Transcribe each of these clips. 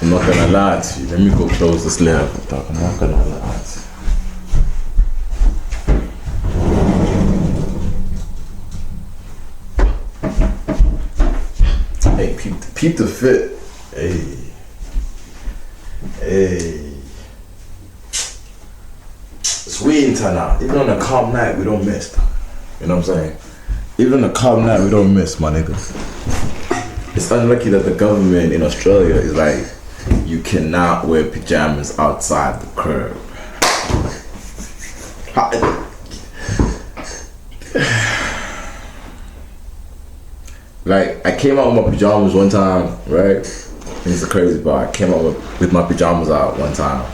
I'm not gonna lie to you. Let me go close this letter, dog. I'm not gonna lie to you. Hey, peep the fit. Hey. It's winter now. Even on a calm night, we don't miss. You know what I'm saying? Even on a calm night, we don't miss, my nigga. It's unlucky that the government in Australia is like, you cannot wear pajamas outside the curb. Like, I came out with my pajamas one time, right? It's the crazy part. I came out with my pajamas out one time.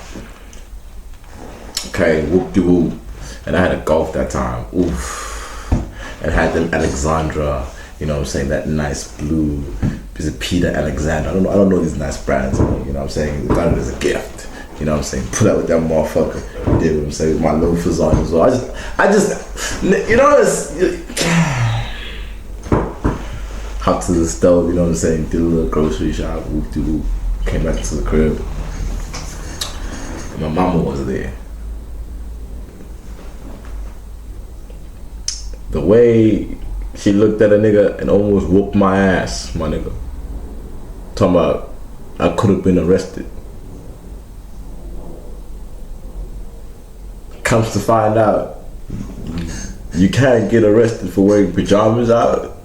Okay, whoop-de-whoop. And I had a Golf that time. Oof. And I had them Alexandra, you know what I'm saying, that nice blue. Is it Peter Alexander? I don't know these nice brands, you know what I'm saying? They got it as a gift. You know what I'm saying? Put out with that motherfucker. You did what I'm saying, with my loafers on as well. I just, you know, it's, hop to the stove, you know what I'm saying? Did a little grocery shop, whoop-de-whoop. Came back to the crib. And my mama was there. The way she looked at a nigga and almost whooped my ass, my nigga. Talking about I could have been arrested. Comes to find out, you can't get arrested for wearing pajamas out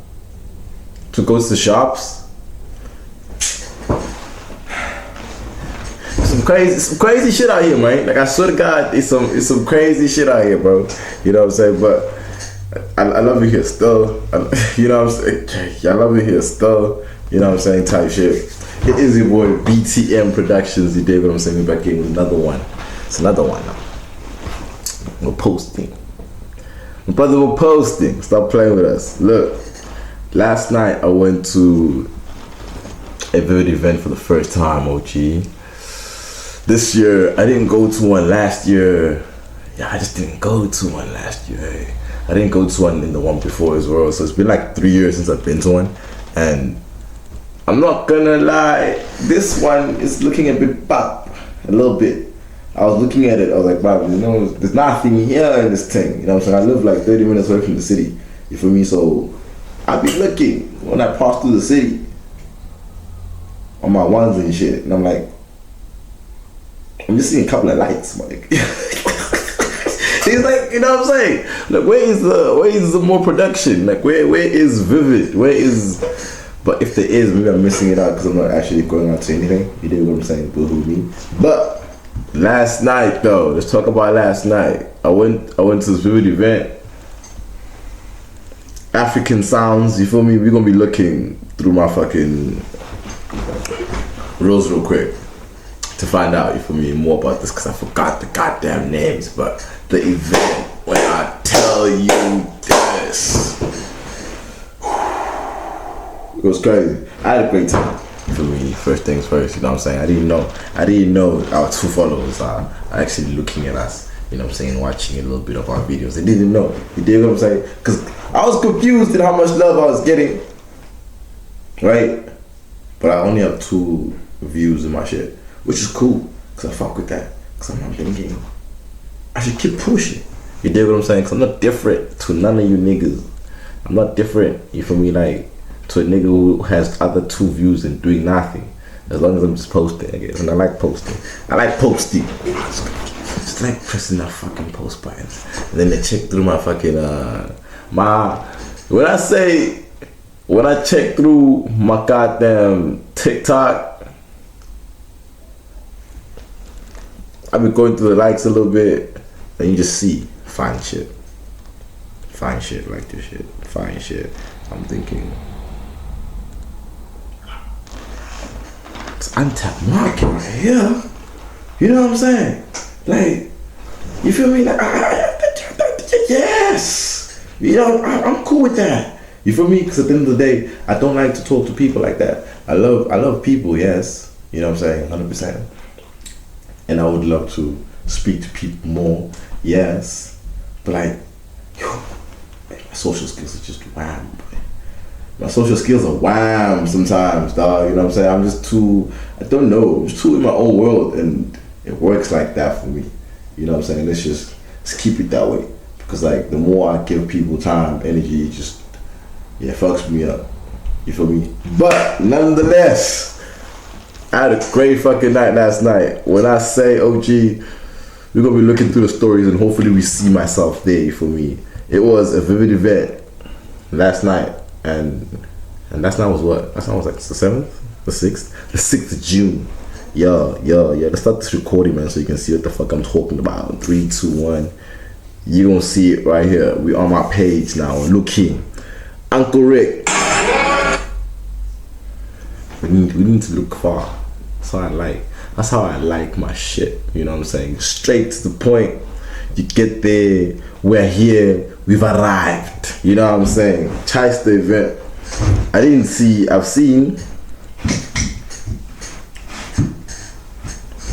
to go to the shops. Some crazy shit out here, man. Like, I swear to God, it's some crazy shit out here, bro. You know what I'm saying? But I love it here still. You know what I'm saying? I love it here still. You know what I'm saying? Type shit. It is your boy BTN Productions. You dig what I'm saying? We're back in with another one. It's another one now. We're posting. My brother, we're posting. Stop playing with us. Look, last night I went to a Vivid event for the first time, OG. This year, I didn't go to one last year. Yeah, I just didn't go to one last year. Hey. I didn't go to one in the one before as well. So it's been like 3 years since I've been to one. And I'm not gonna lie, this one is looking a bit pop, a little bit. I was looking at it, I was like, wow, you know, there's nothing here in this thing. You know what I'm saying? I live like 30 minutes away from the city. You feel me? So I'll be looking when I pass through the city on my ones and shit. And I'm like, I'm just seeing a couple of lights, like. He's like, you know what I'm saying? Like, where is the more production? Like, where is Vivid? Where is? But if there is, maybe I'm missing it out because I'm not actually going out to anything. You dig what I'm saying? Boo-hoo me. But last night, though, let's talk about last night. I went to this Vivid event. African sounds. You feel me? We're gonna be looking through my fucking reels real quick to find out, you feel me, more about this, because I forgot the goddamn names. But the event, when I tell you this, it was crazy. I had a great time. You feel me? First things first, you know what I'm saying? I didn't know our 2 followers are actually looking at us, you know what I'm saying, watching a little bit of our videos. They didn't know. You dig what I'm saying? Because I was confused at how much love I was getting, right? But I only have 2 views in my shit, which is cool, because I fuck with that. Because I'm thinking, I should keep pushing. You dig what I'm saying? Because I'm not different to none of you niggas. I'm not different, you feel me, like, to a nigga who has other 2 views and doing nothing. As long as I'm just posting, I guess. And I like posting. Just like pressing that fucking post button. And then they check through my fucking, when I check through my goddamn TikTok, I've been going through the likes a little bit, and you just see fine shit like this shit, fine shit. I'm thinking, it's untapped market right here. You know what I'm saying? Like, you feel me? Like, yes. You know, I'm cool with that. You feel me? Because at the end of the day, I don't like to talk to people like that. I love people, yes. You know what I'm saying? 100%. And I would love to speak to people more, yes. But like, yo, my social skills are just wham, boy. My social skills are wham sometimes, dog. You know what I'm saying? I'm just too, I don't know, I'm just too in my own world, and it works like that for me. You know what I'm saying? Let's keep it that way. Because like the more I give people time, energy, it just, yeah, fucks me up. You feel me? But nonetheless, I had a great fucking night last night. When I say OG, we're gonna be looking through the stories and hopefully we see myself there. You feel me? It was a vivid event last night. And last night was what? Last night was like the 7th? The 6th? The 6th of June. Yeah. Let's start this recording, man, so you can see what the fuck I'm talking about. 3, 2, 1. You gonna see it right here. We on my page now. Look here. Uncle Rick. We need to look far. That's how I like my shit. You know what I'm saying? Straight to the point. You get there. We're here. We've arrived. You know what I'm saying? Chase the event. I've seen.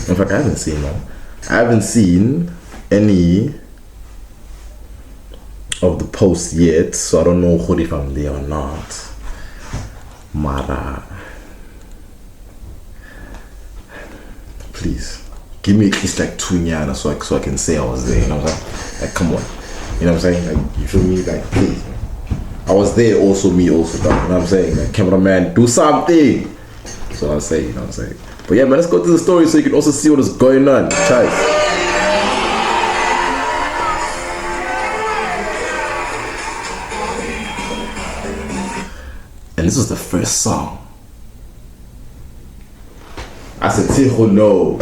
In fact, I haven't seen any of the posts yet, so I don't know if I'm there or not. Mara, please give me at least like 2 nyana so I can say I was there. You know what I'm saying? Like, come on. You know what I'm saying? Like, you feel me? Like, please. I was there also, me also, dog. You know what I'm saying? Like, cameraman, do something. That's what I'll say, you know what I'm saying? But yeah, man, let's go to the story so you can also see what is going on. Chase. And this was the first song. I said, Tijo, no.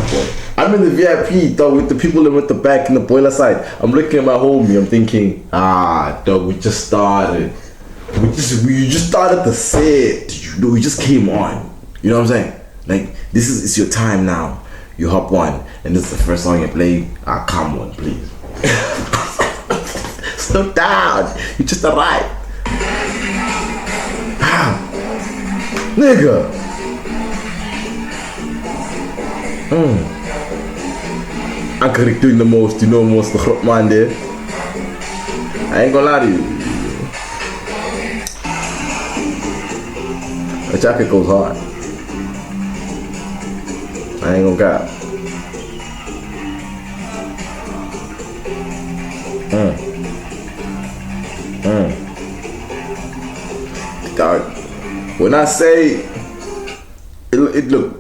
I'm in the VIP, dog, with the people in the back in the boiler side. I'm looking at my homie, I'm thinking, dog, we just started. We just started the set. We just came on. You know what I'm saying? Like, it's your time now. You hop on, and this is the first song you play. Come on, please. Slow down. You just arrived. Nigga. Uncle Rick doing the most, you know, most the grot man there. I ain't gonna lie to you. The jacket goes hard. I ain't gonna cap. Dog, when I say it look,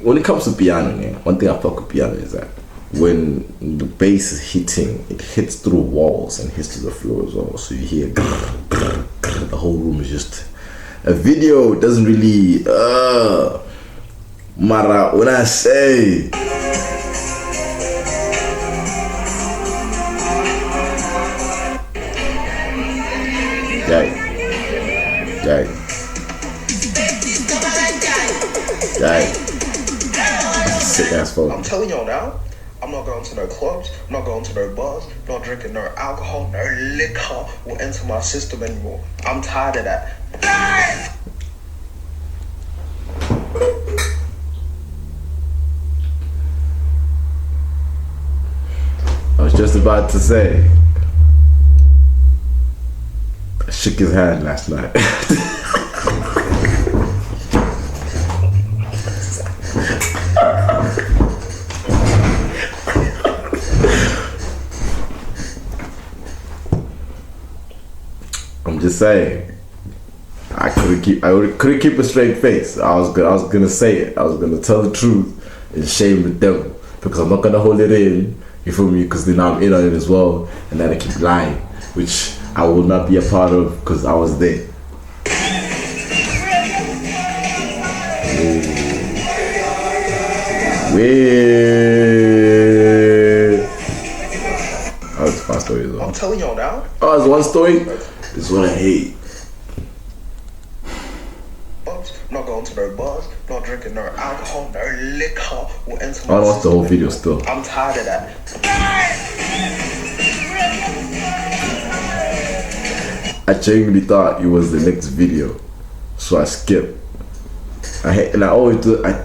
when it comes to piano, yeah, one thing I fuck with piano is that when the bass is hitting, it hits through walls and hits to the floor as well. So you hear grrr, grrr, grrr, the whole room is just. A video doesn't really Mara, when I say sick ass phone. I'm telling y'all now, I'm not going to no clubs, I'm not going to no bars, not drinking no alcohol, no liquor will enter my system anymore. I'm tired of that. I was just about to say, I shook his hand last night. I'm just saying, I couldn't keep a straight face. I was gonna say it. I was gonna tell the truth and shame the devil, because I'm not gonna hold it in. You feel me? Because then I'm in on it as well, and then I keep lying, which I will not be a part of because I was there. Weird. Oh, it's my story as well. I'm telling y'all now. Oh, it's one story? This is what I hate. I'm not going to no bars, not drinking no alcohol, no liquor will enter my I watched the whole video still. I'm tired of that. I genuinely thought it was the next video, so I skipped. I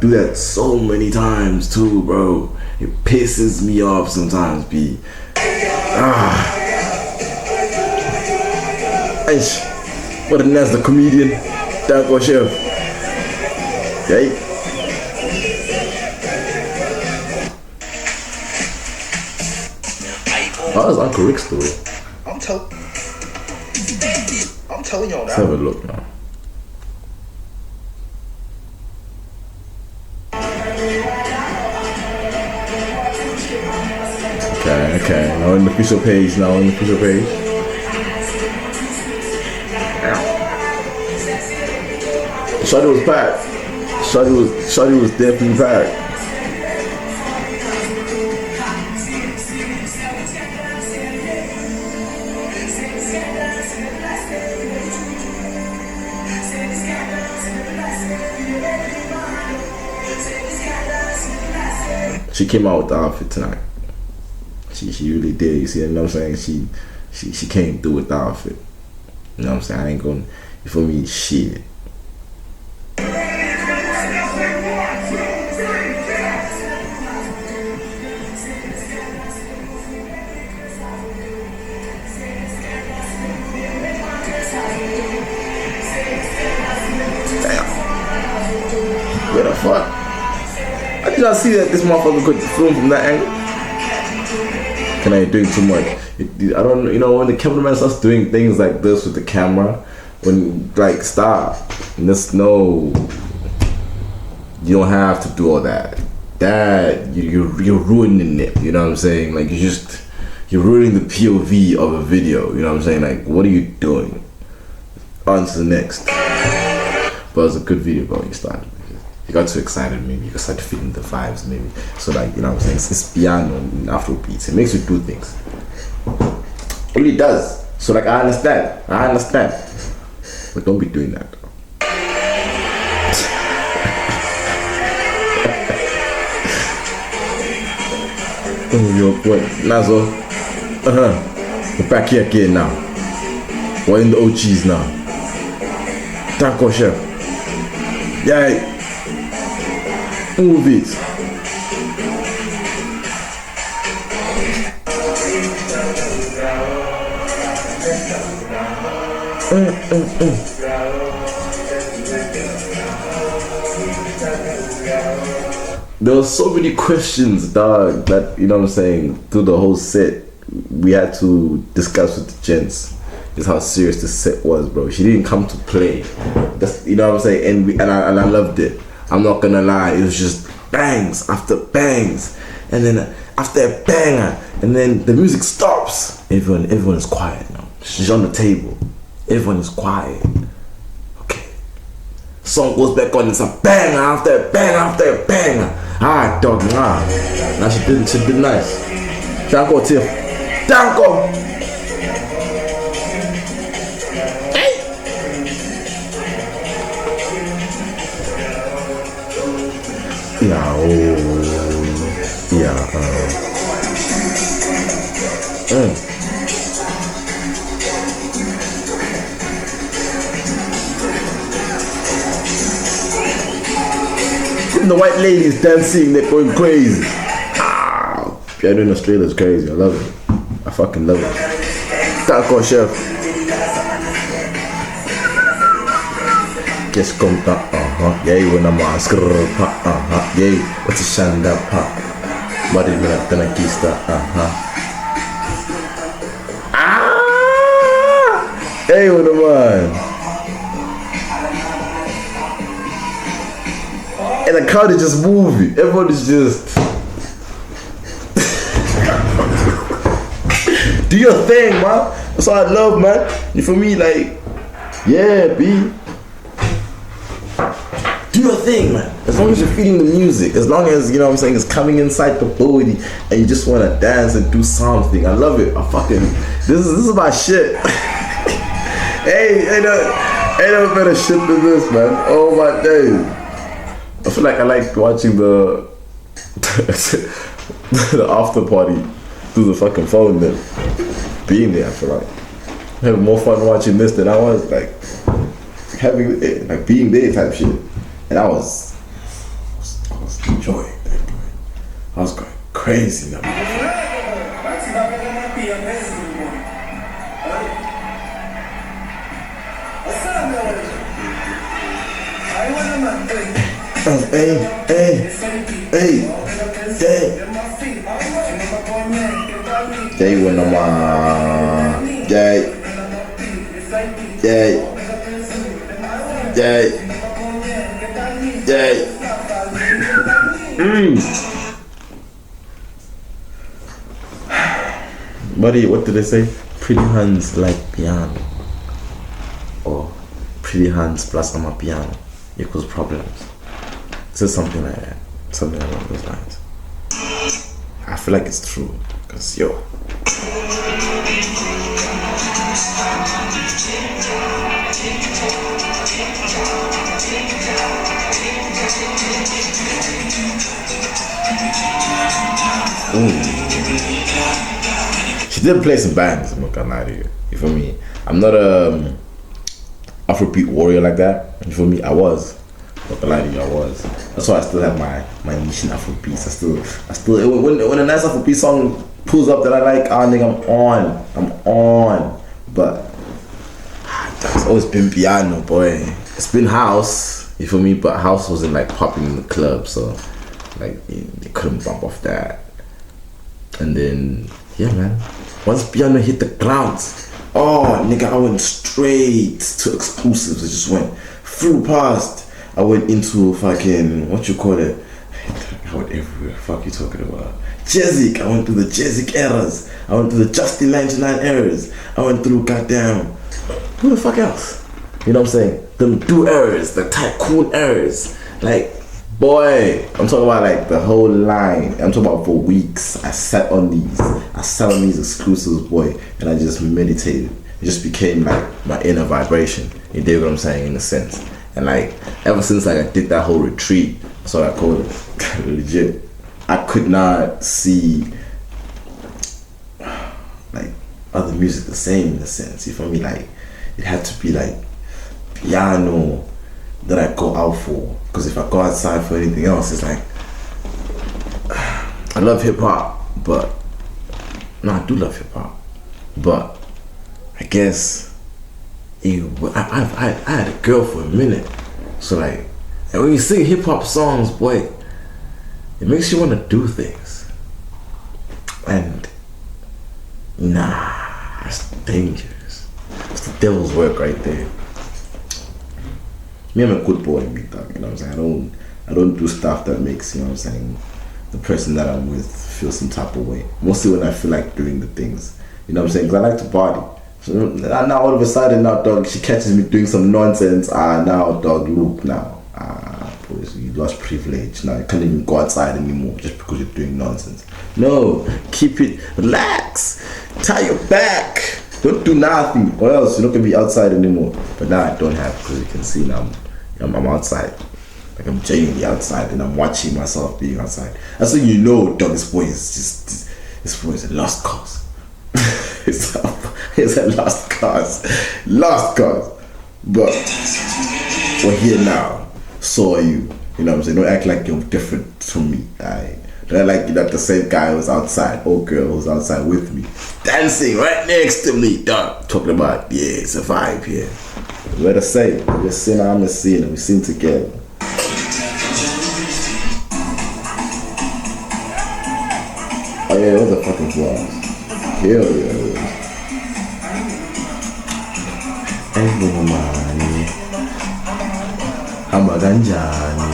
do that so many times too, bro. It pisses me off sometimes, B. What a nice the comedian. Danko chef. Okay. Oh, that's Uncle Rick's story. I'm telling y'all Let's now. have a look now. Okay. Now on the official page. Shawty was packed. Shawty was definitely packed. She came out with the outfit tonight. She really did. You see, you know what I'm saying? She came through with the outfit. You know what I'm saying? I ain't gonna, you feel me? Shit. Where the fuck? I did not see that this motherfucker could film from that angle. Can I doing too much? I don't, you know, when the cameraman starts doing things like this with the camera, when like stop. Just no, you don't have to do all that. That you're ruining it. You know what I'm saying? Like you're ruining the POV of a video. You know what I'm saying? Like, what are you doing? On to the next. But it was a good video, bro. You started. You got too excited, maybe. You started feeling the vibes, maybe. So, like, you know what I'm saying? It's piano and AfroBeats. It makes you do things. It really does. So, like, I understand. But don't be doing that, though. Oh, yo, boy. Nazo. We're back here again now. We're in the OGs now. Tanko chef. Yeah. Move it. There were so many questions, dog, that, you know what I'm saying, through the whole set, we had to discuss with the gents. Just how serious the set was, bro. She didn't come to play. That's, you know what I'm saying, and I loved it. I'm not gonna lie, it was just bangs after bangs, and then after a banger, and then the music stops. Everyone is quiet now. She's on the table. Everyone is quiet. Okay. Song goes back on. It's a banger after a banger after a banger. Alright, dog. Nah. Now she did nice. Danko, Tiff. Danko. Yeah, the white ladies dancing, they're going crazy. Piano in Australia is crazy. I love it. I fucking love it. Tanko chef. Guess come yay when I'm on yay, what's a shanda pa? What is that? Tanakista, Hey, what am And the crowd is just moving. Everyone is just do your thing, man. That's what I love, man. You feel me? Like, yeah, B. Do your thing, man. As long as you're feeling the music, as long as, you know what I'm saying, it's coming inside the body and you just want to dance and do something. I love it. I fucking, this is my shit. Hey, ain't no better shit than this, man. Oh my days. I feel like I like watching the the after party through the fucking phone than being there. I feel like I had more fun watching this than I was like having it, like being there type shit. And I was enjoying that. I was going crazy now. Jay when I'm Jay. Buddy, what did they say? Pretty hands like piano. Or pretty hands plus I'm a piano equals problems. It's just something like that. Something along those lines. I feel like it's true. Cause yo. She did play some bands, I'm not gonna lie to you. You feel me? I'm not a AfroBeat warrior like that. You feel me? I was. I'm not gonna lie to you, I was. That's why I still have my niche in AfroBeats. I still when a nice AfroBeat song pulls up that I like, I'm on. But that's always been piano, boy. It's been house, you feel me? But house wasn't like popping in the club, so like they couldn't bump off that. And then yeah, man. Once piano hit the clouds, oh nigga, I went straight to exclusives. I just went flew past. I went into fucking what you call it. I went everywhere. Fuck you talking about? Jezik. I went through the Jezik eras. I went through the Justin 99 eras. I went through goddamn who the fuck else? You know what I'm saying? Them do eras, the tycoon eras. Like, boy, I'm talking about like the whole line. I'm talking about for weeks. I sat on these exclusives, boy, and I just meditated. It just became like my inner vibration. You dig what I'm saying, in a sense. And like ever since like I did that whole retreat, that's what I call it. Legit. I could not see like other music the same, in a sense. You feel me? Like it had to be like piano that I go out for. Because if I go outside for anything else, it's like I love hip hop, but no, I do love hip hop, but I guess I had a girl for a minute, so like, and when you sing hip hop songs, boy, it makes you want to do things, and nah, that's dangerous. It's the devil's work right there. Me, I'm a good boy, me dog, you know what I'm saying? I don't do stuff that makes, you know what I'm saying, the person that I'm with feel some type of way. Mostly when I feel like doing the things, you know what I'm saying? Because I like to party. So now all of a sudden, now dog, she catches me doing some nonsense. Now dog, look now. Boys, you lost privilege. Now you can't even go outside anymore just because you're doing nonsense. No, keep it, relax, tie your back. Don't do nothing, or else you're not gonna be outside anymore. But now I don't have, because you can see now I'm outside. Like I'm genuinely outside, and I'm watching myself being outside. That's when you know, dog, this boy is a lost cause. it's a lost cause. But we're here now. So are you. You know what I'm saying? Don't act like you're different from me. Don't act like you're not the same guy who's outside, or girl who's outside with me, dancing right next to me, dog. Talking about, yeah, it's a vibe here. What to say? You're seeing, I'm a sinner. We sing together. Oh yeah, those are fucking flaws. Hell yeah. Everybody, Hamaganjani.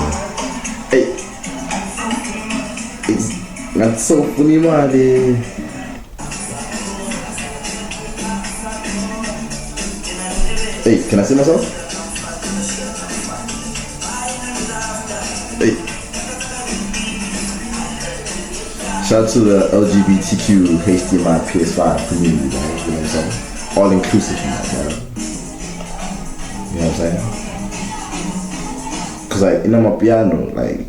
Hey, it's not so funny, man. Hey, can I see myself? Hey. Shout out to the LGBTQ HDMI PS5 community, man. You know what I'm saying? All inclusive, man. You know what I'm saying? Cause like, my piano, like,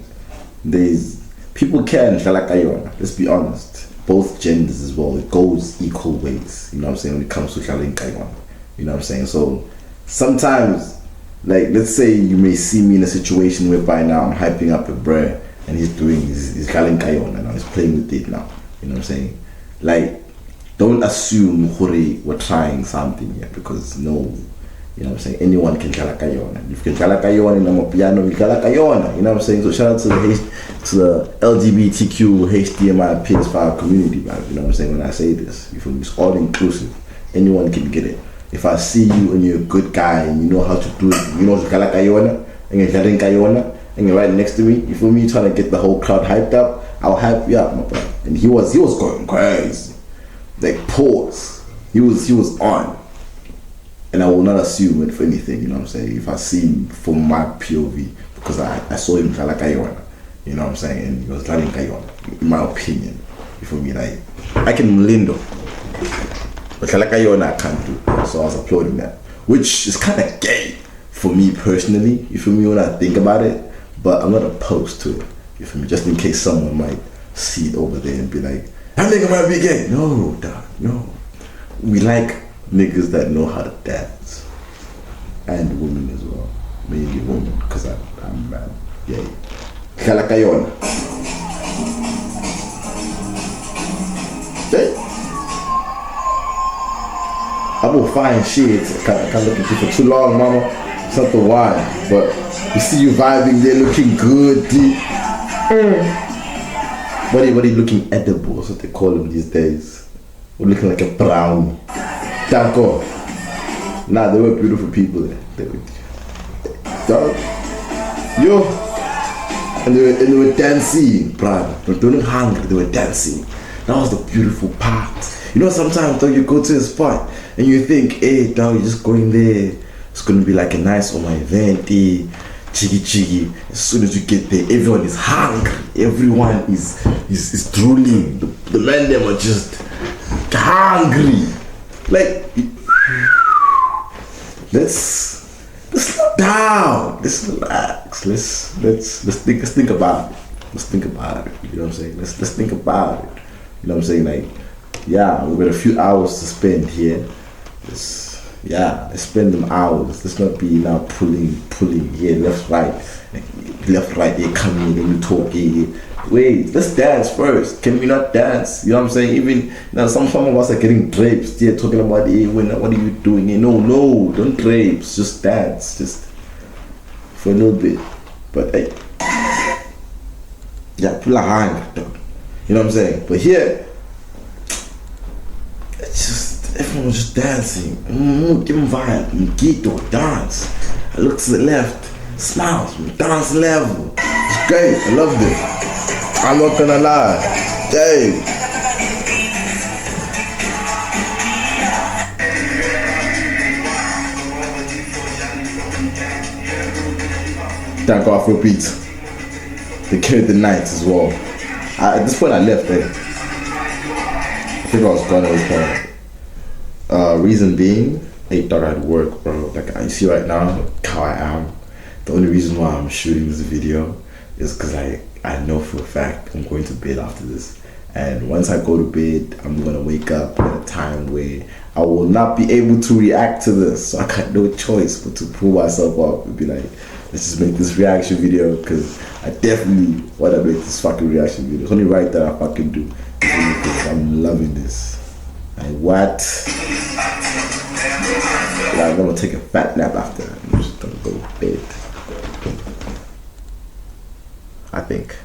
there's people can Shalakayona, let's be honest. Both genders as well. It goes equal ways, you know what I'm saying, when it comes to Shalakayona. You know what I'm saying? So sometimes, like, let's say you may see me in a situation whereby now I'm hyping up a bruh and he's doing his Kalinkayona now, he's playing with it now. You know what I'm saying? Like, don't assume we're trying something here, because no, You know what I'm saying? Anyone can dlala kayona. If you can dlala kayona in a piano, you dlala kayona. You know what I'm saying? So shout out to the LGBTQ HDMI PS5 community, man. You know what I'm saying? When I say this, you feel me? It's all inclusive. Anyone can get it. If I see you and you're a good guy and you know how to do it, you know dlala kayona, and you're dlaling kayona, and you're right next to me, you feel me? Trying to get the whole crowd hyped up, I'll hype you up, my brother. And he was going crazy. Like pause. He was on. And I will not assume it for anything, you know what I'm saying? If I see him from my POV, because I saw him dlala kayona, you know what I'm saying? And he was dlaling kayona, in my opinion. You feel me? Like, I can lindo, but dlala kayona I can't do. So I was applauding that, which is kind of gay for me personally. You feel me? When I think about it, but I'm not opposed to it. You feel me? Just in case someone might see it over there and be like, that nigga might be gay. No, dog, no. We like niggas that know how to dance, and women as well, mainly women, because I'm man. Yeah, dlala kayona. Hey, I will find shit. I can't look at you for too long, mama. It's not the wine, but you see you vibing there, looking good, deep. What are you looking edible? That's what they call them these days. We're looking like a brownie. Danko. Nah, they were beautiful people there. They were, dog. Yo. And they were dancing, brother. They weren't hungry, they were dancing. That was the beautiful part. You know, sometimes though you go to a spot and you think, hey, dog, you're just going there. It's gonna be like a nice event, chiggy. As soon as you get there, everyone is hungry. Everyone is drooling. The men them are just hungry. Like, let's slow down. Let's relax. Let's think about it. Let's think about it. You know what I'm saying? Let's think about it. You know what I'm saying? Like, yeah, we've got a few hours to spend here. Let's spend them hours. Let's not be now pulling here, left, right, here coming, then you talk here. Wait, let's dance first. Can we not dance? You know what I'm saying? Even now, some of us are getting drapes. They're talking about, hey, what are you doing? Hey, no, don't drapes. Just dance, just for a little bit. But hey, yeah, people are hungry, though. You know what I'm saying? But here, it's just everyone was just dancing. Give them vibe, Mugito, dance. I look to the left, smiles, dance level. It's great. I loved it. I'm not gonna lie. Hey. Thank God for AfroBeats. They carried the night as well. At this point I left, I think I was gone at this point. Reason being, dog, I had work, bro. Like, you see right now how I am. The only reason why I'm shooting this video is because I know for a fact I'm going to bed after this. And once I go to bed, I'm gonna wake up at a time where I will not be able to react to this. So I got no choice but to pull myself up and be like, let's just make this reaction video, because I definitely want to make this fucking reaction video. It's only right that I fucking do, because I'm loving this. Like, what? Like, I'm gonna take a fat nap after that. I'm just gonna go to bed, I think.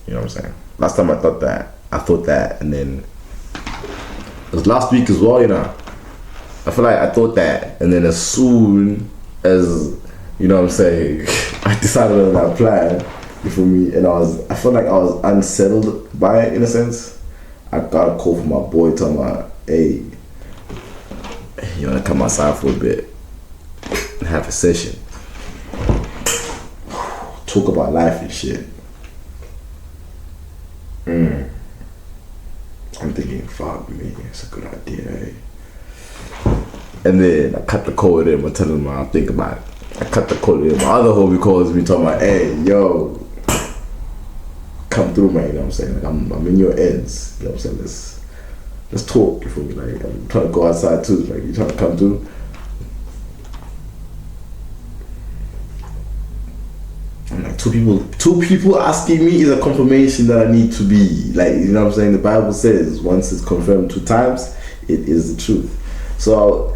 You know what I'm saying? Last time I thought that, and then it was last week as well, you know. I feel like I thought that, and then as soon as, you know what I'm saying, I decided on that plan, you feel me? And I felt like I was unsettled by it in a sense. I got a call from my boy telling me, hey, you wanna come outside for a bit and have a session? Talk about life and shit. I'm thinking, fuck me, it's a good idea, eh? And then I cut the call with him. I tell him I'll think about it. I cut the call with him. My other homie calls me talking about, hey, yo, come through, man. You know what I'm saying? Like, I'm in your ends. You know what I'm saying? Let's talk. You feel me? Like, I'm trying to go outside too. Like, you trying to come through? I'm like, two people asking me is a confirmation that I need to be, like, you know what I'm saying? The Bible says once it's confirmed 2 times, it is the truth. So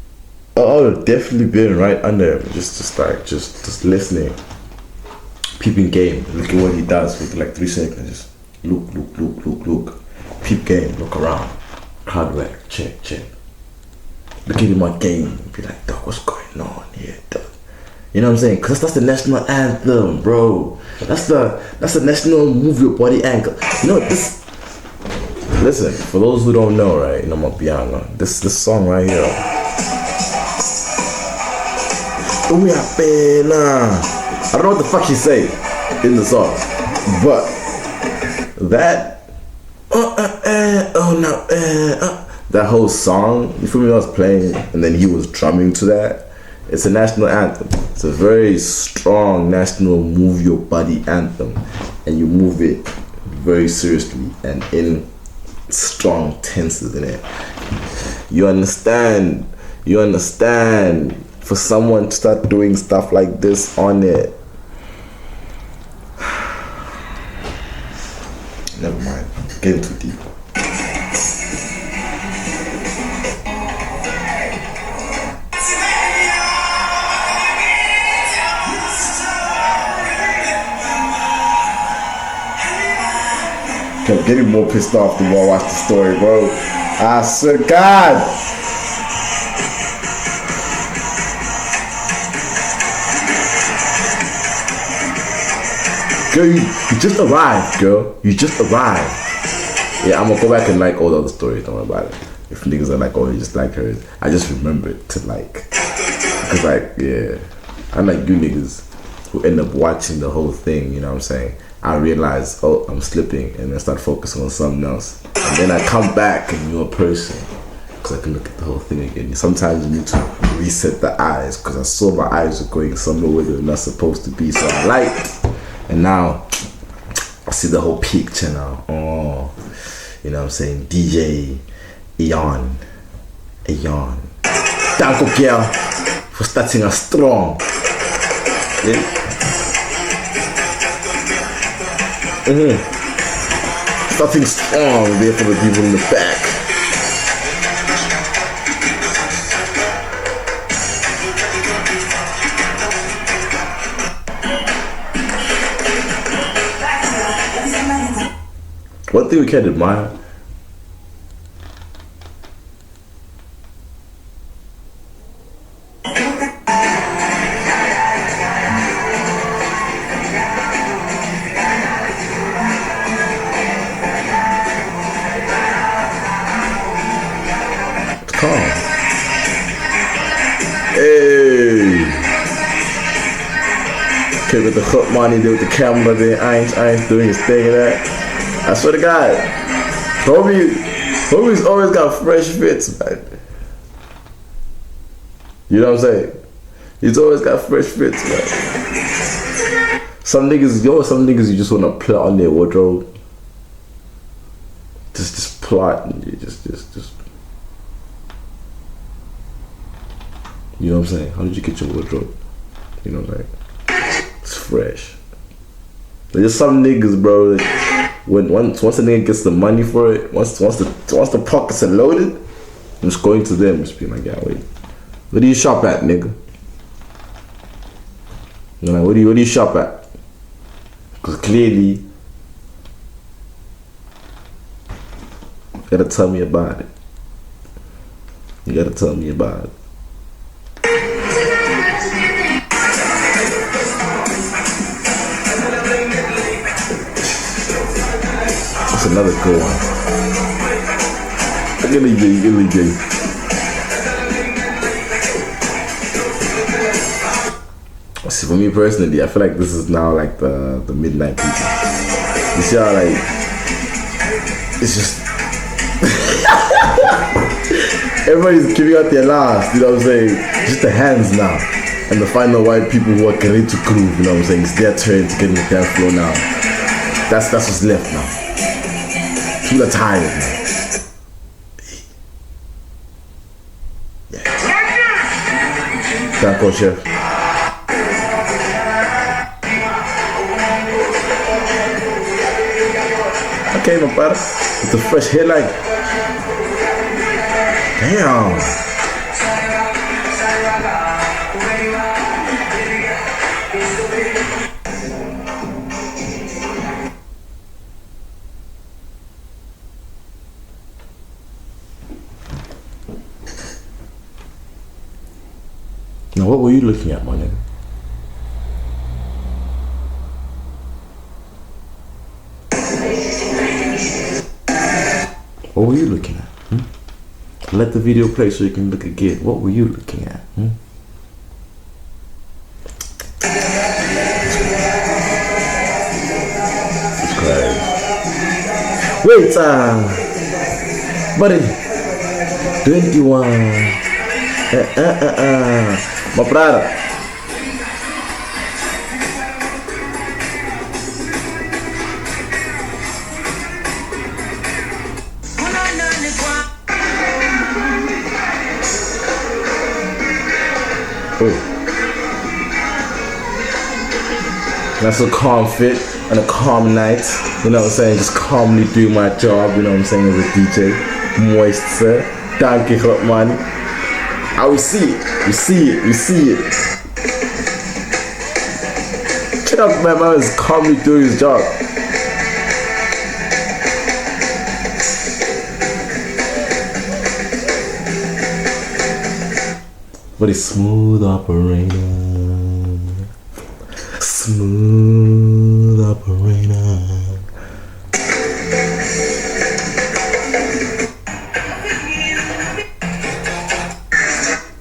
Oh, definitely been right under him. Just listening, peeping game. Look at what he does for like 3 seconds. Just look. Peep game. Look around. Crowd work. Check. Look at him on game. Be like, dog, what's going on here, dog? You know what I'm saying? Cause that's the national anthem, bro. That's the national move your body anthem. You know this. Listen, for those who don't know, right? You know, I'm piano. This song right here. I don't know what the fuck he say in the song, but that that whole song, you feel me? I was playing, and then he was drumming to that. It's a national anthem. It's a very strong national move your body anthem, and you move it very seriously and in strong tenses in it. You understand? For someone to start doing stuff like this on it. Never mind. Getting too deep. Kept getting more pissed off the more I watched the story, bro. I swear to God. Girl, you just arrived, girl. You just arrived. Yeah, I'm gonna go back and like all the other stories. Don't worry about it. If niggas are like, oh, you just like hers. I just remembered to like. Cause like, yeah. Unlike you niggas who end up watching the whole thing, you know what I'm saying? I realize, oh, I'm slipping, and then start focusing on something else. And then I come back and you're a person. Cause I can look at the whole thing again. Sometimes you need to reset the eyes, cause I saw my eyes were going somewhere where they're not supposed to be. So I liked. And now I see the whole picture now. Oh, you know what I'm saying? DJ Eon. Thank you, girl, for starting us strong. Yeah. Starting strong there for the people in the back. One thing we can admire it's calm. Hey, okay, with the hook money there with the camera there, I ain't doing his thing and that. I swear to God, Homie's always got fresh fits, man. You know what I'm saying? He's always got fresh fits, man. Some niggas you just wanna plot on their wardrobe. Just plot and you just. You know what I'm saying? How did you get your wardrobe? You know what I'm saying? It's fresh. There's some niggas, bro. Once a nigga gets the money for it, once the pockets are loaded, I'm just going to them, just being like, yeah, wait, where do you shop at, nigga? You know, where do you shop at? Because clearly, you gotta tell me about it. You gotta tell me about it. That's another good one. Illy J. See, for me personally, I feel like this is now like the midnight people. You see how like it's just everybody's giving out their last, you know what I'm saying? Just the hands now. And the final white people who are ready to groove, you know what I'm saying? It's their turn to get in the dance floor now. That's what's left now. People are tired, man. Yeah. Thank you, chef. Okay, my brother. With the fresh headlight. Damn. What were you looking at, my nigga? What were you looking at? Let the video play so you can look again. What were you looking at? It's crazy. Wait, buddy. 21. My brother. That's a calm fit and a calm night. You know what I'm saying? Just calmly do my job, you know what I'm saying, as a DJ. Moist, sir. Thank you, hot man. I will see it. You see it. You see it. Check out my man is calmly doing his job. But it's smooth operator. Smooth operator.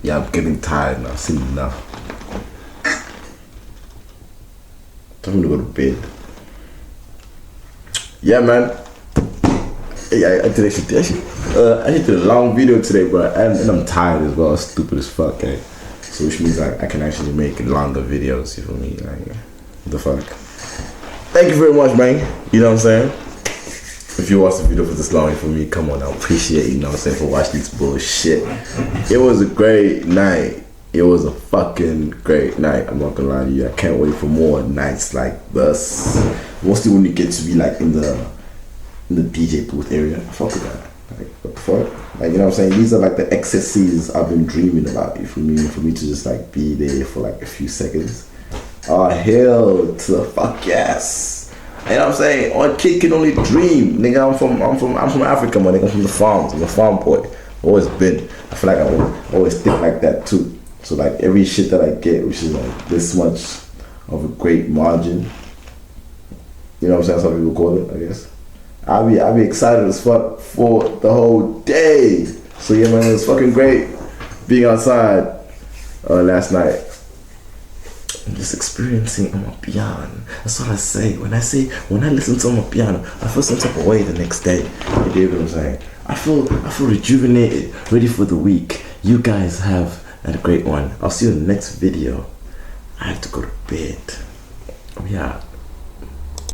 Yeah, I'm getting tired now. See enough. Time to go to bed. Yeah, man. Hey, I did a long video today, bro, and I'm tired as well. Stupid as fuck, eh? So which means I can actually make longer videos. You feel me? Like, what the fuck? Thank you very much, man. You know what I'm saying? If you watched the video for this long, for me, come on, I appreciate you know what I'm saying, for watching this bullshit. It was a great night. It was a fucking great night. I'm not gonna lie to you. I can't wait for more nights like this. Mostly when you get to be like in the DJ booth area. I fuck with that. Like, what the fuck? Like, you know what I'm saying? These are like the excesses I've been dreaming about. For me to just like be there for like a few seconds. Oh, hell to the fuck yes. You know what I'm saying? One kid can only dream. Nigga, I'm from Africa, man. Nigga, I'm from the farms. I'm a farm boy. Always been. I feel like I always think like that too. So like every shit that I get, which is like this much of a great margin. You know what I'm saying? That's how people call it, I guess. I'll be excited as fuck for the whole day. So yeah, man, it was fucking great being outside last night. I'm just experiencing Amapiano. That's what I say. When I listen to Amapiano, I feel some type of way the next day. You dig what I'm saying? I feel rejuvenated, ready for the week. You guys have had a great one. I'll see you in the next video. I have to go to bed. Oh yeah.